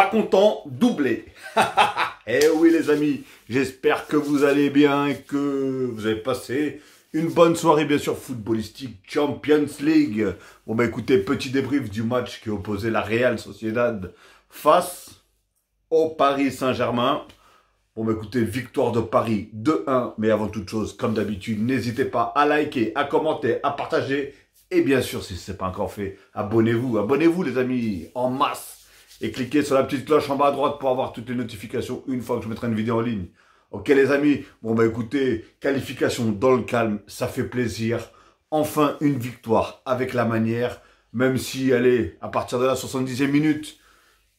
Pas content, doublé. Eh oui les amis, j'espère que vous allez bien et que vous avez passé une bonne soirée bien sûr footballistique Champions League. Bon bah écoutez, petit débrief du match qui opposait la Real Sociedad face au Paris Saint-Germain. Bon bah écoutez, victoire de Paris 2-1, mais avant toute chose, comme d'habitude, n'hésitez pas à liker, à commenter, à partager. Et bien sûr, si ce n'est pas encore fait, abonnez-vous les amis, en masse. Et cliquez sur la petite cloche en bas à droite pour avoir toutes les notifications une fois que je mettrai une vidéo en ligne. Ok les amis, bon bah écoutez, qualification dans le calme, ça fait plaisir. Enfin une victoire avec la manière, même si, allez, à partir de la 70e minute,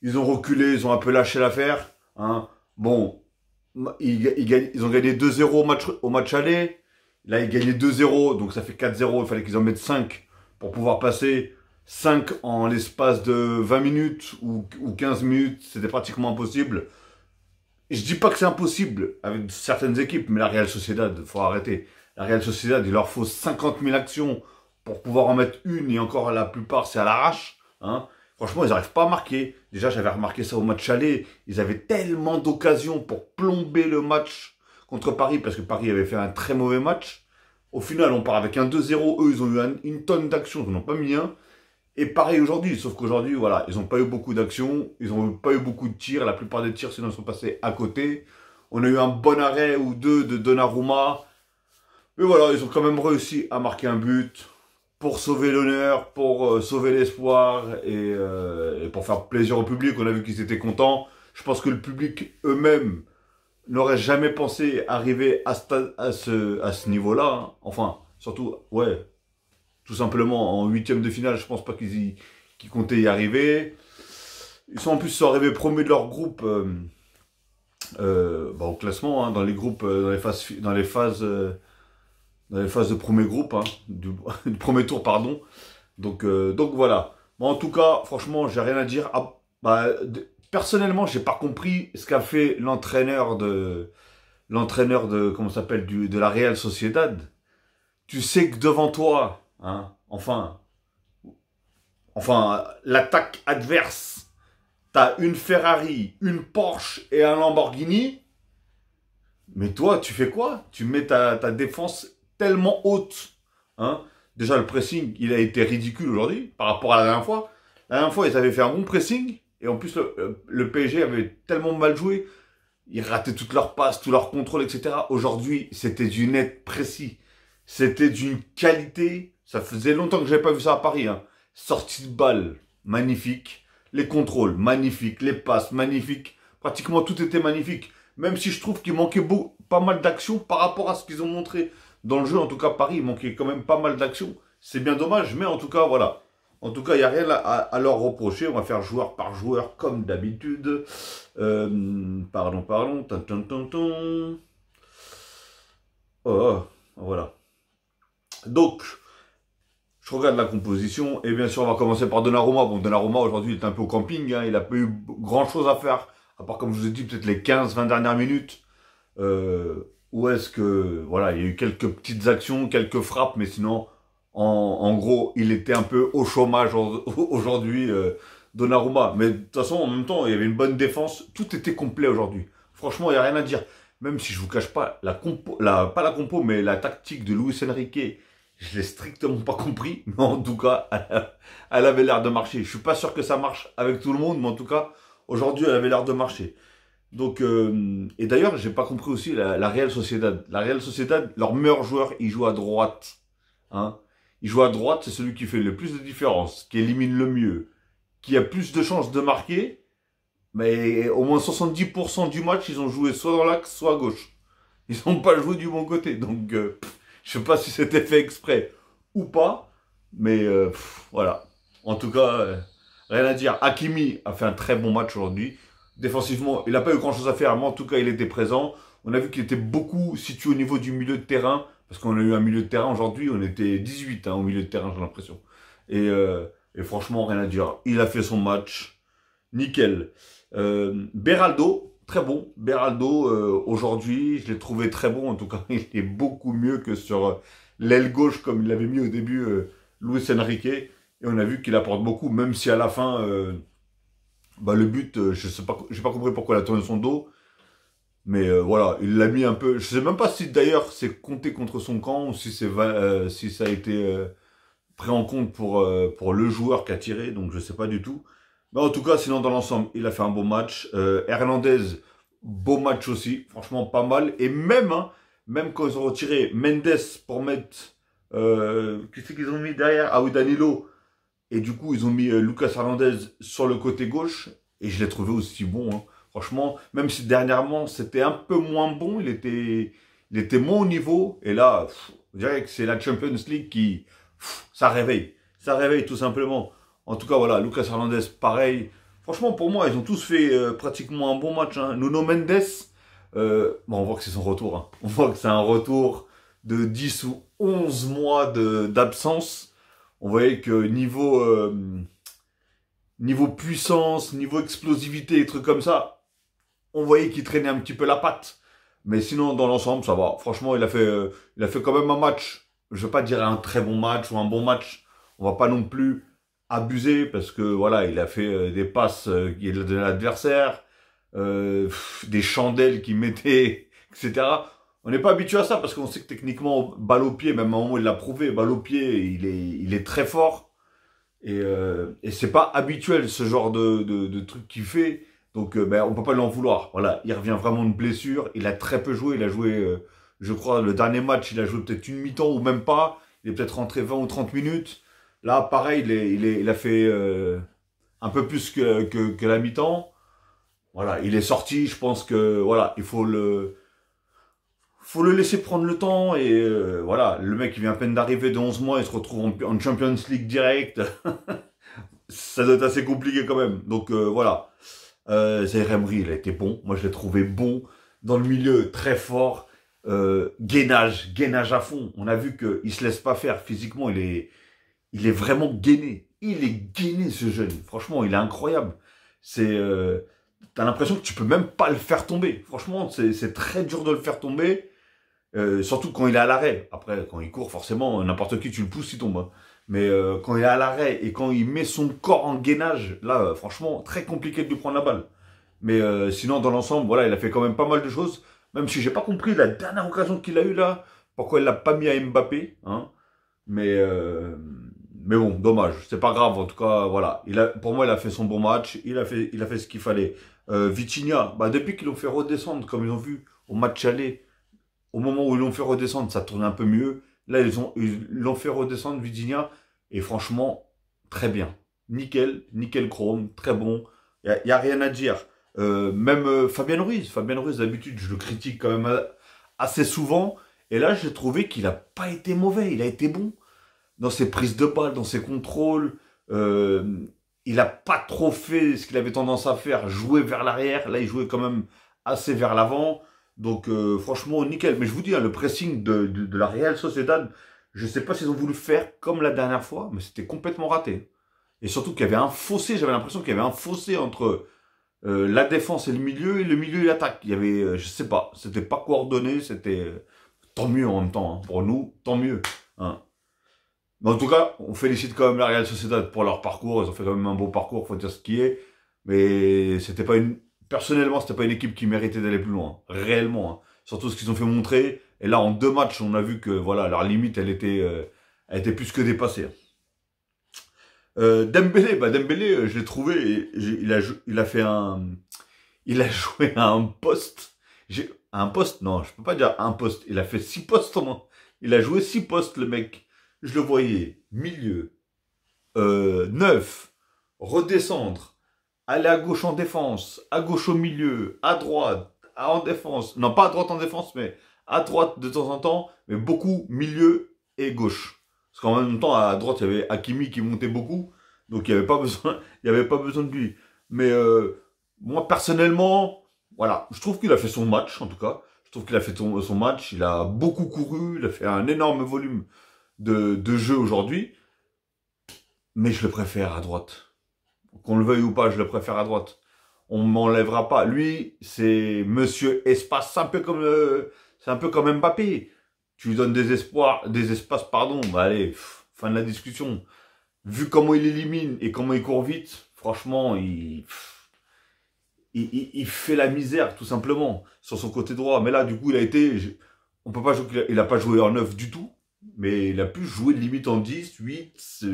ils ont reculé, ils ont un peu lâché l'affaire. Hein. Bon, ils ont gagné 2-0 au match aller. Là, ils gagnaient 2-0, donc ça fait 4-0. Il fallait qu'ils en mettent 5 pour pouvoir passer. 5 en l'espace de 20 minutes ou 15 minutes, c'était pratiquement impossible. Je dis pas que c'est impossible avec certaines équipes, mais la Real Sociedad, il faut arrêter. La Real Sociedad, il leur faut 50 000 actions pour pouvoir en mettre une, et encore la plupart, c'est à l'arrache. Hein. Franchement, ils n'arrivent pas à marquer. Déjà, j'avais remarqué ça au match aller. Ils avaient tellement d'occasions pour plomber le match contre Paris, parce que Paris avait fait un très mauvais match. Au final, on part avec un 2-0. Eux, ils ont eu une tonne d'actions, ils n'en ont pas mis un. Et pareil aujourd'hui, sauf qu'aujourd'hui, voilà, ils n'ont pas eu beaucoup d'actions, ils n'ont pas eu beaucoup de tirs, la plupart des tirs, sinon, ils sont passés à côté. On a eu un bon arrêt ou deux de Donnarumma. Mais voilà, ils ont quand même réussi à marquer un but pour sauver l'honneur, pour sauver l'espoir et pour faire plaisir au public. On a vu qu'ils étaient contents. Je pense que le public eux-mêmes n'aurait jamais pensé arriver à ce niveau-là. Hein. Enfin, surtout, ouais, tout simplement en huitième de finale, je pense pas qu'ils comptaient y arriver. Ils sont en plus arrivés premiers de leur groupe au classement, hein, dans les groupes, dans les phases de premier groupe, hein, du premier tour, pardon. Donc voilà. Bon, en tout cas, franchement, j'ai rien à dire. Ah, personnellement, j'ai pas compris ce qu'a fait l'entraîneur de comment ça s'appelle, de la Real Sociedad. Tu sais que devant toi, hein, enfin, l'attaque adverse, t'as une Ferrari, une Porsche et un Lamborghini. Mais toi, tu fais quoi? Tu mets ta défense tellement haute. Hein. Déjà, le pressing, il a été ridicule aujourd'hui par rapport à la dernière fois. La dernière fois, ils avaient fait un bon pressing. Et en plus, le PSG avait tellement mal joué. Ils rataient toutes leurs passes, tous leurs contrôles, etc. Aujourd'hui, c'était du net précis. C'était d'une qualité. Ça faisait longtemps que je n'avais pas vu ça à Paris. Hein. Sortie de balle, magnifique. Les contrôles, magnifiques. Les passes, magnifiques. Pratiquement tout était magnifique. Même si je trouve qu'il manquait pas mal d'actions par rapport à ce qu'ils ont montré dans le jeu. En tout cas, Paris, il manquait quand même pas mal d'actions. C'est bien dommage, mais en tout cas, voilà. En tout cas, il n'y a rien à leur reprocher. On va faire joueur par joueur, comme d'habitude. Pardon. Oh, voilà. Donc, je regarde la composition. Et bien sûr, on va commencer par Donnarumma. Bon, Donnarumma, aujourd'hui, il est un peu au camping. Hein, il n'a pas eu grand-chose à faire. À part, comme je vous ai dit, peut-être les 15-20 dernières minutes. Où est-ce que... Voilà, il y a eu quelques petites actions, quelques frappes. Mais sinon, en gros, il était un peu au chômage aujourd'hui, Donnarumma. Mais de toute façon, en même temps, il y avait une bonne défense. Tout était complet aujourd'hui. Franchement, il n'y a rien à dire. Même si je vous cache pas, pas la compo, mais la tactique de Luis Enrique, je l'ai strictement pas compris. Mais en tout cas, elle avait l'air de marcher. Je suis pas sûr que ça marche avec tout le monde, mais en tout cas, aujourd'hui, elle avait l'air de marcher. Donc, et d'ailleurs, j'ai pas compris aussi la Real Sociedad. La Real Sociedad, leur meilleur joueur, il joue à droite. Hein. Il joue à droite, c'est celui qui fait le plus de différence, qui élimine le mieux, qui a plus de chances de marquer. Mais au moins 70% du match, ils ont joué soit dans l'axe, soit à gauche. Ils n'ont pas joué du bon côté. Donc, je sais pas si c'était fait exprès ou pas. Mais voilà. En tout cas, rien à dire. Hakimi a fait un très bon match aujourd'hui. Défensivement, il n'a pas eu grand chose à faire, mais en tout cas, il était présent. On a vu qu'il était beaucoup situé au niveau du milieu de terrain. Parce qu'on a eu un milieu de terrain aujourd'hui, on était 18 hein, au milieu de terrain, j'ai l'impression. Et franchement, rien à dire. Il a fait son match. Nickel. Beraldo, très bon. Beraldo, aujourd'hui, je l'ai trouvé très bon. En tout cas, il est beaucoup mieux que sur l'aile gauche, comme il l'avait mis au début Luis Enrique. Et on a vu qu'il apporte beaucoup, même si à la fin, Bah, le but, je sais pas, j'ai pas compris pourquoi il a tourné son dos. Mais voilà, il l'a mis un peu. Je sais même pas si d'ailleurs c'est compté contre son camp ou si si ça a été pris en compte pour le joueur qui a tiré, donc je sais pas du tout. Mais en tout cas, sinon dans l'ensemble, il a fait un beau match. Hernandez, beau match aussi, franchement pas mal. Et même, hein, même quand ils ont retiré Mendes pour mettre, qu'est-ce qu'ils ont mis derrière? Ah oui, Danilo. Et du coup, ils ont mis Lucas Hernandez sur le côté gauche. Et je l'ai trouvé aussi bon, hein. Franchement, même si dernièrement c'était un peu moins bon, il était moins au niveau. Et là, je dirais que c'est la Champions League qui, ça réveille. Ça réveille tout simplement. En tout cas, voilà, Lucas Hernandez, pareil. Franchement, pour moi, ils ont tous fait pratiquement un bon match, hein. Nuno Mendes, bon, on voit que c'est son retour, hein. On voit que c'est un retour de 10 ou 11 mois d'absence. On voyait que niveau puissance, niveau explosivité, et trucs comme ça, on voyait qu'il traînait un petit peu la patte. Mais sinon, dans l'ensemble, ça va. Franchement, il a fait quand même un match. Je vais pas dire un très bon match ou un bon match. On va pas non plus abuser parce que voilà, il a fait des passes de l'adversaire, des chandelles qu'il mettait, etc. On n'est pas habitué à ça parce qu'on sait que techniquement, balle au pied, même à un moment il l'a prouvé, balle au pied, il est très fort. Et c'est pas habituel ce genre de truc qu'il fait. Donc ben, on peut pas l'en vouloir. Voilà, il revient vraiment de blessure. Il a très peu joué. Il a joué, je crois, le dernier match, il a joué peut-être une mi-temps ou même pas. Il est peut-être rentré 20 ou 30 minutes. Là, pareil, il a fait un peu plus que la mi-temps. Voilà, il est sorti. Je pense que voilà, faut le laisser prendre le temps. Et voilà, le mec, il vient à peine d'arriver de 11 mois. Il se retrouve en Champions League direct. Ça doit être assez compliqué quand même. Donc voilà. Zaïre Emery, il a été bon. Moi, je l'ai trouvé bon. Dans le milieu, très fort. Gainage à fond. On a vu qu'il se laisse pas faire. Physiquement, il est vraiment gainé. Il est gainé, ce jeune. Franchement, il est incroyable. T'as l'impression que tu peux même pas le faire tomber. Franchement, c'est très dur de le faire tomber. Surtout quand il est à l'arrêt. Après, quand il court, forcément, n'importe qui, tu le pousses, il tombe, hein. Mais quand il est à l'arrêt et quand il met son corps en gainage, là, franchement, très compliqué de lui prendre la balle. Mais sinon, dans l'ensemble, voilà, il a fait quand même pas mal de choses. Même si j'ai pas compris la dernière occasion qu'il a eue là, pourquoi il l'a pas mis à Mbappé, hein. Mais, euh, mais bon, dommage. C'est pas grave. En tout cas, voilà. Pour moi, il a fait son bon match. Il a fait ce qu'il fallait. Vitinha, bah, depuis qu'ils l'ont fait redescendre, comme ils ont vu au match aller, au moment où ils l'ont fait redescendre, ça tournait un peu mieux. Là, ils l'ont fait redescendre, Vitinha. Et franchement, très bien. Nickel, nickel chrome, très bon. Y a rien à dire. Même Fabien Ruiz, d'habitude, je le critique quand même assez souvent. Et là, j'ai trouvé qu'il a pas été mauvais. Il a été bon dans ses prises de balle, dans ses contrôles. Il a pas trop fait ce qu'il avait tendance à faire, jouer vers l'arrière. Là, il jouait quand même assez vers l'avant. Donc, franchement, nickel. Mais je vous dis, hein, le pressing de la Real Sociedad, je sais pas s'ils ont voulu faire comme la dernière fois, mais c'était complètement raté. Et surtout qu'il y avait un fossé, j'avais l'impression qu'il y avait un fossé entre la défense et le milieu et l'attaque. Il y avait, je sais pas, c'était pas coordonné, c'était tant mieux en même temps, hein. Pour nous, tant mieux, hein. Mais en tout cas, on félicite quand même la Real Sociedad pour leur parcours. Ils ont fait quand même un beau parcours, faut dire ce qui est. Mais c'était pas personnellement, c'était pas une équipe qui méritait d'aller plus loin. Réellement, hein. Surtout ce qu'ils ont fait montrer. Et là, en 2 matchs, on a vu que, voilà, leur limite, elle était plus que dépassée. Dembélé, je l'ai trouvé, il a joué à un poste. Un poste, non, je peux pas dire un poste. Il a fait 6 postes au moins. Il a joué 6 postes, le mec. Je le voyais, milieu, 9, redescendre, aller à gauche en défense, à gauche au milieu, à droite, en défense. Non, pas à droite en défense, mais à droite de temps en temps, mais beaucoup milieu et gauche. Parce qu'en même temps, à droite, il y avait Hakimi qui montait beaucoup, donc il n'y avait pas besoin, il y avait pas besoin de lui. Mais moi, personnellement, voilà, je trouve qu'il a fait son match, en tout cas. Je trouve qu'il a fait son match, il a beaucoup couru, il a fait un énorme volume de jeu aujourd'hui, mais je le préfère à droite. Qu'on le veuille ou pas, je le préfère à droite. On m'enlèvera pas. Lui, c'est Monsieur Espace, c'est un peu comme Mbappé. Tu lui donnes des espaces, pardon. Bah allez, fin de la discussion. Vu comment il élimine et comment il court vite, franchement, il fait la misère, tout simplement, sur son côté droit. Mais là, du coup, on peut pas jouer, il a pas joué en 9 du tout, mais il a pu jouer limite en 10, 8,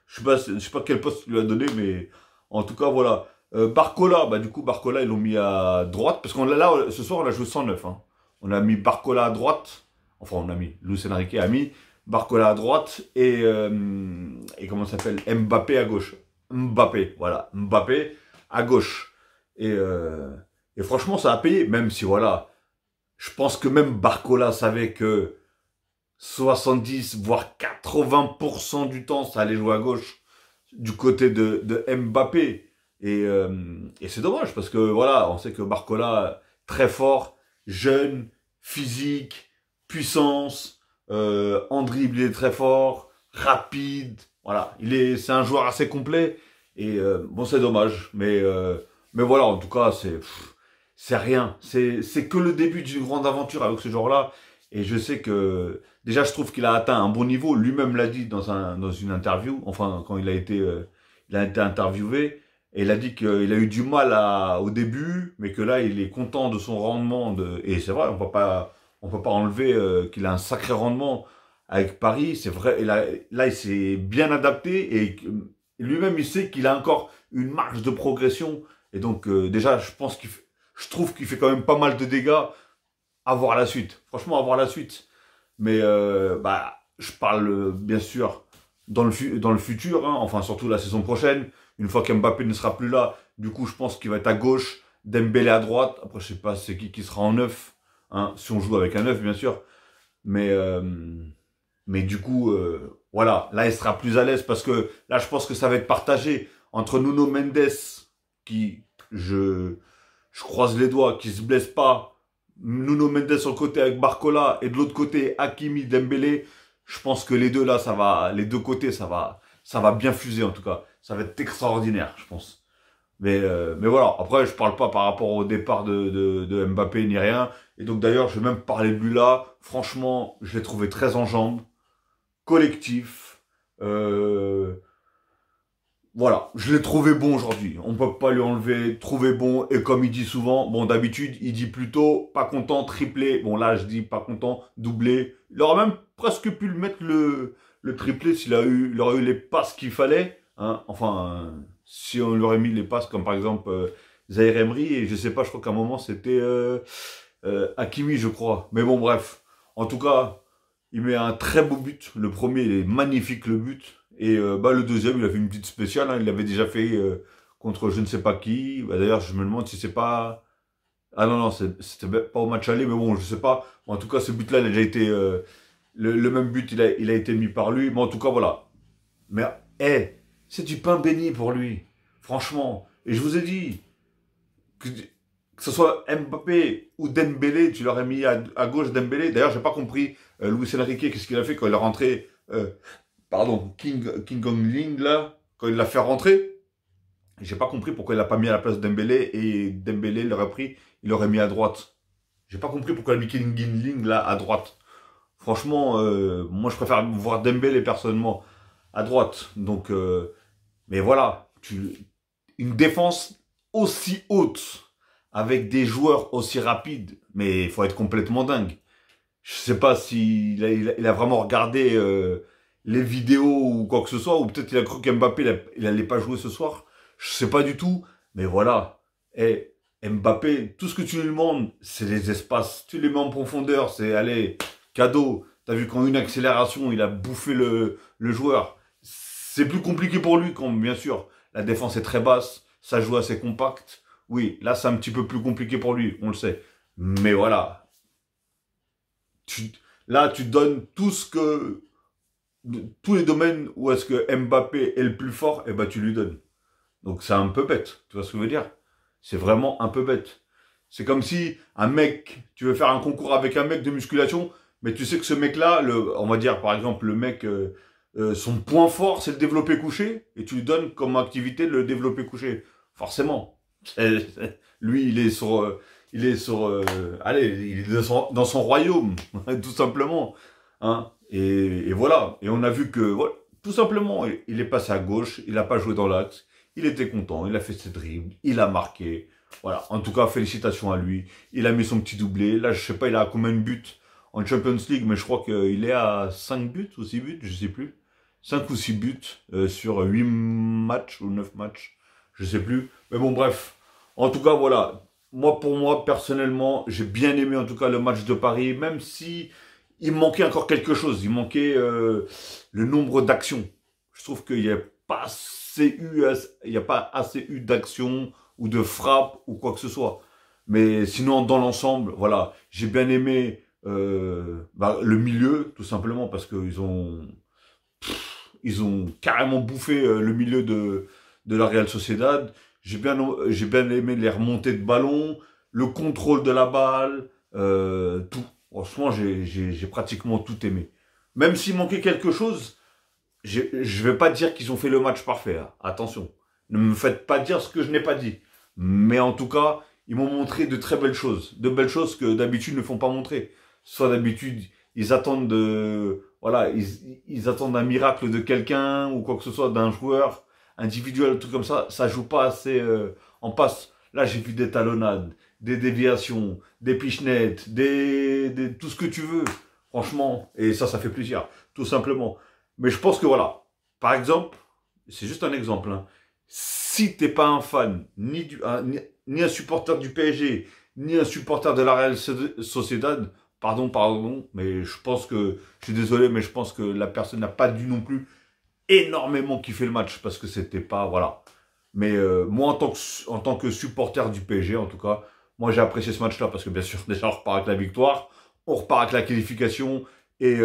je sais pas quel poste il lui a donné, mais en tout cas, voilà. Barcola, bah du coup, Barcola, ils l'ont mis à droite, parce qu'on là, ce soir, on a joué 109, hein. On a mis Barcola à droite, enfin, Luis Enrique a mis Barcola à droite, et comment ça s'appelle, Mbappé à gauche. Mbappé, voilà, Mbappé à gauche. Et, euh, et franchement, ça a payé, même si, voilà, je pense que même Barcola savait que 70, voire 80% du temps, ça allait jouer à gauche du côté de Mbappé. Et c'est dommage parce que voilà, on sait que Barcola, très fort, jeune, physique, puissance, en dribble, il est très fort, rapide. Voilà, c'est un joueur assez complet. Bon, c'est dommage, mais voilà, en tout cas, c'est rien. C'est que le début d'une grande aventure avec ce joueur-là. Et je sais que déjà, je trouve qu'il a atteint un bon niveau. Lui-même l'a dit dans une interview, enfin quand il a été interviewé, et il a dit qu'il a eu du mal au début, mais que là, il est content de son rendement. Et c'est vrai, on peut pas enlever qu'il a un sacré rendement avec Paris. C'est vrai. Là, il s'est bien adapté et lui-même, il sait qu'il a encore une marge de progression. Et donc, déjà, je trouve qu'il fait quand même pas mal de dégâts à voir la suite. Franchement, à voir la suite. Mais bah, je parle bien sûr dans le futur, hein, enfin surtout la saison prochaine. Une fois qu'Mbappé ne sera plus là, du coup, je pense qu'il va être à gauche, Dembélé à droite. Après, je sais pas c'est qui sera en neuf, hein, si on joue avec un neuf, bien sûr. Mais, euh, mais du coup, voilà, là, il sera plus à l'aise parce que là, je pense que ça va être partagé entre Nuno Mendes, qui, je croise les doigts, qui se blesse pas, Nuno Mendes sur le côté avec Barcola, et de l'autre côté, Hakimi, Dembélé. Je pense que les deux là, les deux côtés, ça va bien fuser en tout cas. Ça va être extraordinaire, je pense. Mais voilà, après, je parle pas par rapport au départ de Mbappé ni rien. Et donc d'ailleurs, je vais même parler de lui là. Franchement, je l'ai trouvé très en jambes, collectif. Euh, voilà, je l'ai trouvé bon aujourd'hui. On peut pas lui enlever, trouver bon. Et comme il dit souvent, bon d'habitude, il dit plutôt pas content, triplé. Bon là, je dis pas content, doublé. Il aurait même presque pu le mettre le triplé il aurait eu les passes qu'il fallait. Hein. Enfin, si on lui aurait mis les passes comme par exemple Zaïre Emery, et je sais pas, je crois qu'à un moment c'était Hakimi, je crois. Mais bon, bref. En tout cas, il met un très beau but. Le premier, il est magnifique, le but. Et bah, le deuxième, il a fait une petite spéciale. Hein. Il l'avait déjà fait contre je ne sais pas qui. Bah, d'ailleurs, je me demande si c'est pas... Ah non, non, c'était pas au match aller, mais bon, je sais pas. En tout cas, ce but-là, il a déjà été... le même but, il a été mis par lui. Mais en tout cas, voilà. Mais, c'est du pain béni pour lui. Franchement. Et je vous ai dit, que ce soit Mbappé ou Dembélé, tu l'aurais mis à gauche Dembélé. D'ailleurs, j'ai pas compris Luis Enrique, qu'est-ce qu'il a fait quand il est rentré... pardon, King Kong Ling, là, quand il l'a fait rentrer, j'ai pas compris pourquoi il l'a pas mis à la place de Dembélé et Dembélé l'aurait pris, il l'aurait mis à droite. J'ai pas compris pourquoi il a mis King Kong Ling là à droite. Franchement, moi je préfère voir Dembélé personnellement à droite. Donc, mais voilà, une défense aussi haute avec des joueurs aussi rapides, mais il faut être complètement dingue. Je sais pas s'il il a vraiment regardé les vidéos ou quoi que ce soit, ou peut-être il a cru qu'Mbappé il allait pas jouer ce soir. Je sais pas du tout, mais voilà. Et Mbappé, tout ce que tu lui demandes, c'est les espaces. Tu les mets en profondeur, c'est allez, cadeau. T'as vu qu'en une accélération, il a bouffé le joueur. C'est plus compliqué pour lui quand, bien sûr, la défense est très basse, ça joue assez compact. Oui, là c'est un petit peu plus compliqué pour lui, on le sait. Mais voilà, là, tu donnes tous les domaines où est-ce que Mbappé est le plus fort, et ben tu lui donnes. Donc c'est un peu bête, tu vois ce que je veux dire? C'est vraiment un peu bête. C'est comme si tu veux faire un concours avec un mec de musculation, mais tu sais que ce mec-là, on va dire par exemple le mec, son point fort c'est le développé couché, et tu lui donnes comme activité le développé couché. Forcément. Lui, allez, il est dans son royaume, tout simplement. Hein. Et voilà. Et on a vu que, voilà, tout simplement, il est passé à gauche, il n'a pas joué dans l'axe, il était content, il a fait ses dribbles, il a marqué. Voilà, en tout cas, félicitations à lui. Il a mis son petit doublé. Là, je sais pas, il a combien de buts en Champions League, mais je crois qu'il est à 5 buts ou 6 buts, je sais plus. 5 ou 6 buts sur 8 matchs ou 9 matchs, je sais plus. Mais bon, bref. En tout cas, voilà. Moi, pour moi, personnellement, j'ai bien aimé en tout cas le match de Paris, même si il manquait encore quelque chose. Il manquait le nombre d'actions. Je trouve qu'il n'y a pas il n'y a pas assez eu d'actions ou de frappes ou quoi que ce soit. Mais sinon, dans l'ensemble, voilà, j'ai bien aimé le milieu, tout simplement, parce ils ont carrément bouffé le milieu de la Real Sociedad. J'ai bien aimé les remontées de ballon, le contrôle de la balle, tout. Franchement, j'ai pratiquement tout aimé. Même s'il manquait quelque chose, je vais pas dire qu'ils ont fait le match parfait. Hein. Attention, ne me faites pas dire ce que je n'ai pas dit. Mais en tout cas, ils m'ont montré de très belles choses. De belles choses que d'habitude ne font pas montrer. Soit d'habitude, ils attendent voilà, ils attendent un miracle de quelqu'un ou quoi que ce soit, d'un joueur individuel, un truc comme ça. Ça joue pas assez en passe. Là, j'ai vu des talonnades, des déviations, des pichenettes, tout ce que tu veux. Franchement, et ça fait plaisir. Tout simplement. Mais je pense que voilà, par exemple, c'est juste un exemple, hein. Si t'es pas un fan, ni un supporter du PSG, ni un supporter de la Real Sociedad, pardon, mais je pense que, je suis désolé, mais je pense que la personne n'a pas dû non plus énormément kiffer le match, parce que c'était pas, voilà. Mais moi, en tant que supporter du PSG, en tout cas, moi j'ai apprécié ce match-là, parce que bien sûr, déjà on repart avec la victoire, on repart avec la qualification, et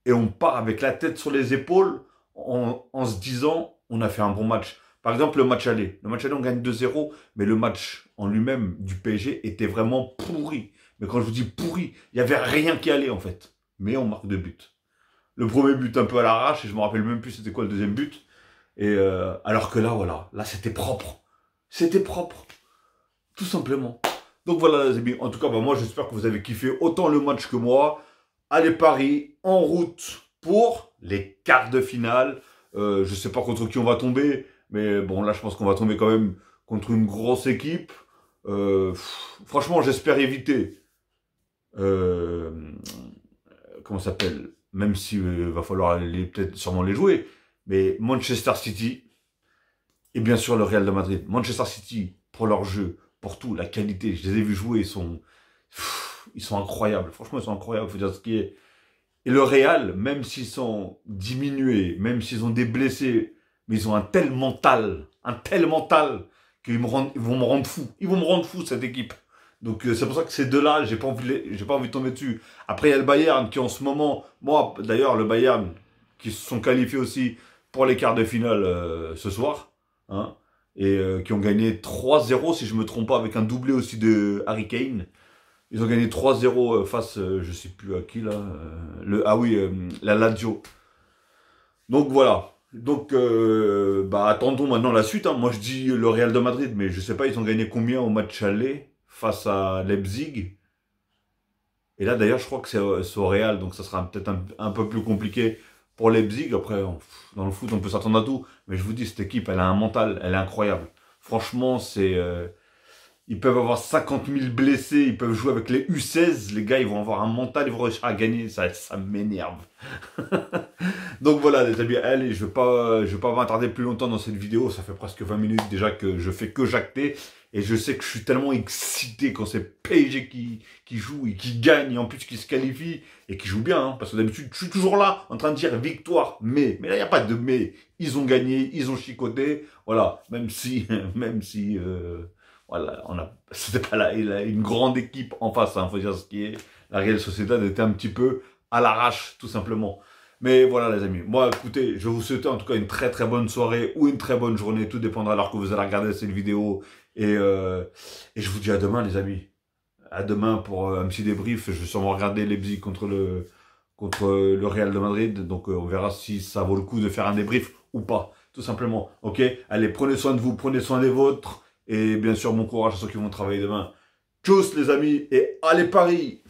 on part avec la tête sur les épaules en se disant on a fait un bon match. Par exemple, le match aller. Le match aller, on gagne 2-0, mais le match en lui-même du PSG était vraiment pourri. Mais quand je vous dis pourri, il n'y avait rien qui allait en fait. Mais on marque 2 buts. Le premier but un peu à l'arrache, et je me rappelle même plus c'était quoi le deuxième but. Et alors que là, voilà, là c'était propre. C'était propre. Tout simplement. Donc voilà les amis, en tout cas, moi j'espère que vous avez kiffé autant le match que moi. Allez Paris, en route pour les quarts de finale. Je sais pas contre qui on va tomber, mais bon là je pense qu'on va tomber quand même contre une grosse équipe. Franchement j'espère éviter. Comment ça s'appelle? Même si va falloir peut-être sûrement les jouer. Mais Manchester City et bien sûr le Real de Madrid. Manchester City pour leur jeu, pour tout, la qualité. Je les ai vus jouer, ils sont incroyables. Franchement, ils sont incroyables, faut dire ce qui est. Et le Real, même s'ils sont diminués, même s'ils ont des blessés, mais ils ont un tel mental, qu'ils vont me rendre fou. Ils vont me rendre fou, cette équipe. Donc, c'est pour ça que ces deux-là, j'ai pas envie de tomber dessus. Après, il y a le Bayern qui, en ce moment, moi, d'ailleurs, le Bayern, qui se sont qualifiés aussi pour les quarts de finale ce soir, hein, et qui ont gagné 3-0, si je me trompe pas, avec un doublé aussi de Harry Kane. Ils ont gagné 3-0 face, je sais plus à qui là, la Lazio. Donc voilà. Donc attendons maintenant la suite. Hein. Moi je dis le Real de Madrid, mais je sais pas ils ont gagné combien au match aller face à Leipzig. Et là d'ailleurs je crois que c'est au Real, donc ça sera peut-être un peu plus compliqué pour Leipzig. Après dans le foot on peut s'attendre à tout, mais je vous dis cette équipe elle a un mental, elle est incroyable. Franchement c'est ils peuvent avoir 50 000 blessés, ils peuvent jouer avec les U16, les gars ils vont avoir un mental, ils vont réussir à gagner, ça m'énerve. Donc voilà les amis, allez, je vais pas m'attarder plus longtemps dans cette vidéo, ça fait presque 20 minutes déjà que je fais que jacter, et je sais que je suis tellement excité quand c'est PSG qui joue et qui gagne, et en plus qui se qualifie, et qui joue bien, hein, parce que d'habitude je suis toujours là, en train de dire victoire, mais là il n'y a pas de mais, ils ont gagné, ils ont chicoté, voilà, même si voilà, c'était pas là, il a une grande équipe en face, hein, faut dire ce qui est. La Real Sociedad était un petit peu à l'arrache, tout simplement. Mais voilà, les amis. Moi, écoutez, je vais vous souhaiter en tout cas une très très bonne soirée ou une très bonne journée. Tout dépendra alors que vous allez regarder cette vidéo. Et je vous dis à demain, les amis. À demain pour un petit débrief. Je vais sûrement regarder Leipzig contre le Real de Madrid. Donc, on verra si ça vaut le coup de faire un débrief ou pas. Tout simplement. Ok? Allez, prenez soin de vous, prenez soin des vôtres. Et bien sûr, bon courage à ceux qui vont travailler demain. Tchuss les amis et allez Paris!